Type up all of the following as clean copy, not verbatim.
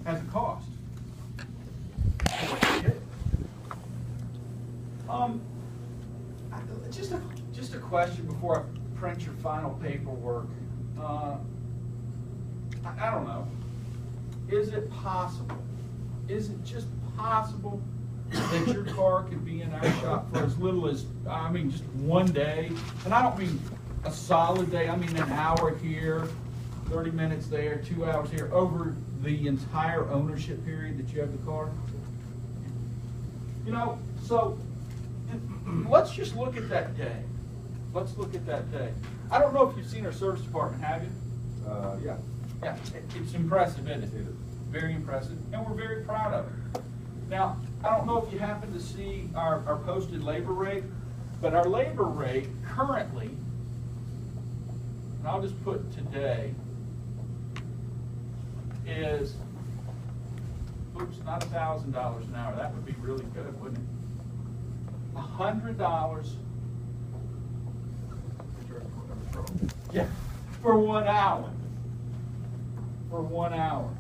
has a cost. Just a question before I print your final paperwork. I don't know. Is it possible? Is it just possible that your car could be in our shop for as little as, I mean, just one day? And I don't mean a solid day. I mean an hour here, 30 minutes there, 2 hours here, over the entire ownership period that you have the car. You know, so let's just look at that day. Let's look at that day. I don't know if you've seen our service department, have you? Yeah. Yeah, it's impressive, isn't it? Very impressive, and we're very proud of it. Now, I don't know if you happen to see our posted labor rate, but our labor rate currently, and I'll just put today, is, oops, not $1,000 an hour. That would be really good, wouldn't it? $100. Yeah, for 1 hour. For 1 hour.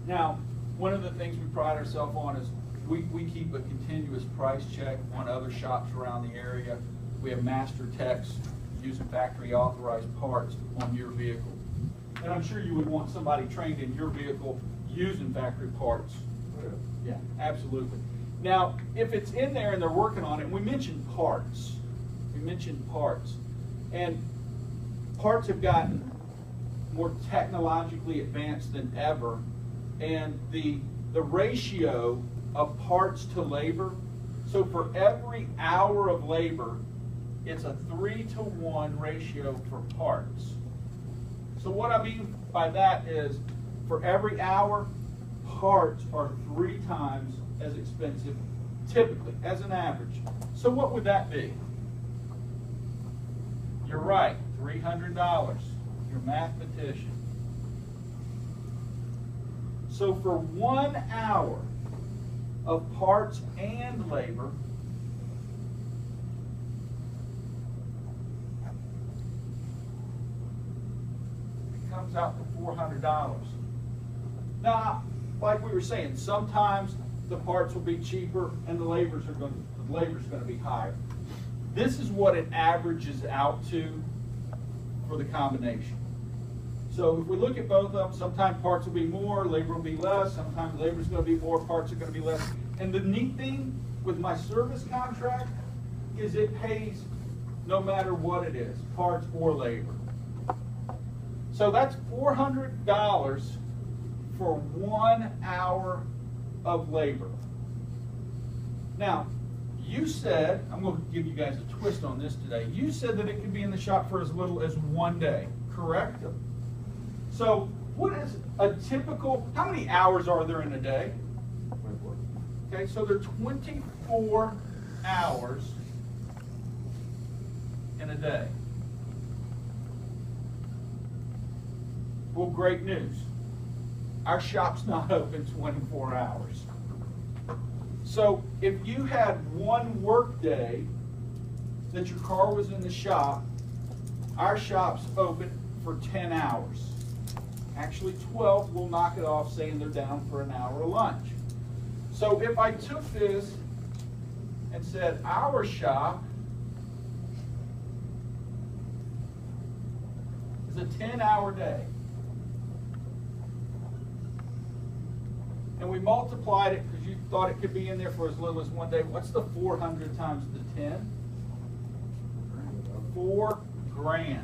Now, one of the things we pride ourselves on is we keep a continuous price check on other shops around the area. We have master techs using factory authorized parts on your vehicle. And I'm sure you would want somebody trained in your vehicle using factory parts. Yeah, absolutely. Now, if it's in there and they're working on it, we mentioned parts. We mentioned parts. And parts have gotten more technologically advanced than ever. And the ratio of parts to labor, so for every hour of labor, it's a 3-to-1 ratio for parts. So what I mean by that is, for every hour, parts are 3 times as expensive, typically, as an average. So what would that be? You're right, $300. You're a mathematician. So for 1 hour of parts and labor, it comes out to $400. Now, like we were saying, sometimes the parts will be cheaper and the labor's going to be higher. This is what it averages out to for the combination. So if we look at both of them, sometimes parts will be more, labor will be less, sometimes labor is going to be more, parts are going to be less. And the neat thing with my service contract is it pays no matter what it is, parts or labor. So that's $400 for 1 hour of labor. Now, you said, I'm going to give you guys a twist on this today. You said that it could be in the shop for as little as 1 day, correct? So what is a typical, how many hours are there in a day? 24. Okay, so there are 24 hours in a day. Well, great news. Our shop's not open 24 hours. So if you had 1 work day that your car was in the shop, our shop's open for 10 hours. Actually 12, we'll knock it off saying they're down for an hour of lunch. So if I took this and said our shop is a 10-hour day, and we multiplied it because you thought it could be in there for as little as 1 day, what's the 400 times the 10? $4,000.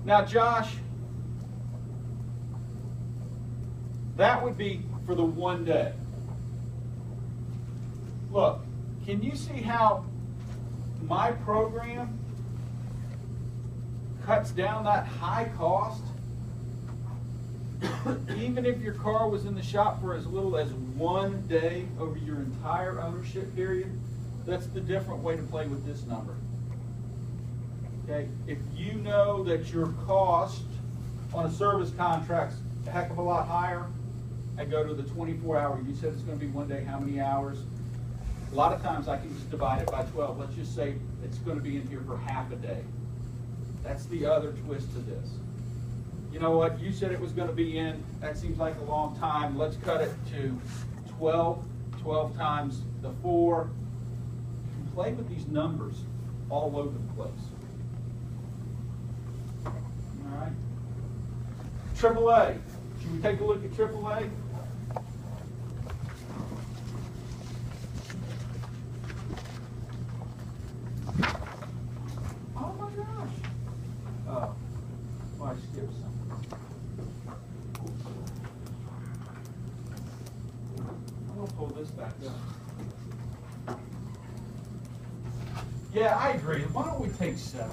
Now, Josh, that would be for the 1 day. Look, can you see how my program cuts down that high cost? Even if your car was in the shop for as little as 1 day over your entire ownership period, that's the different way to play with this number. Okay, if you know that your cost on a service contract's a heck of a lot higher, I go to the 24-hour. You said it's going to be 1 day, how many hours? A lot of times I can just divide it by 12. Let's just say it's going to be in here for half a day. That's the other twist to this. You know what? You said it was going to be in. That seems like a long time. Let's cut it to 12. 12 times the 4. You can play with these numbers all over the place. All right. AAA. Should we take a look at AAA? Oh my gosh. Oh, well, I skipped something. I'm going to pull this back up. Yeah, I agree. Why don't we take 7?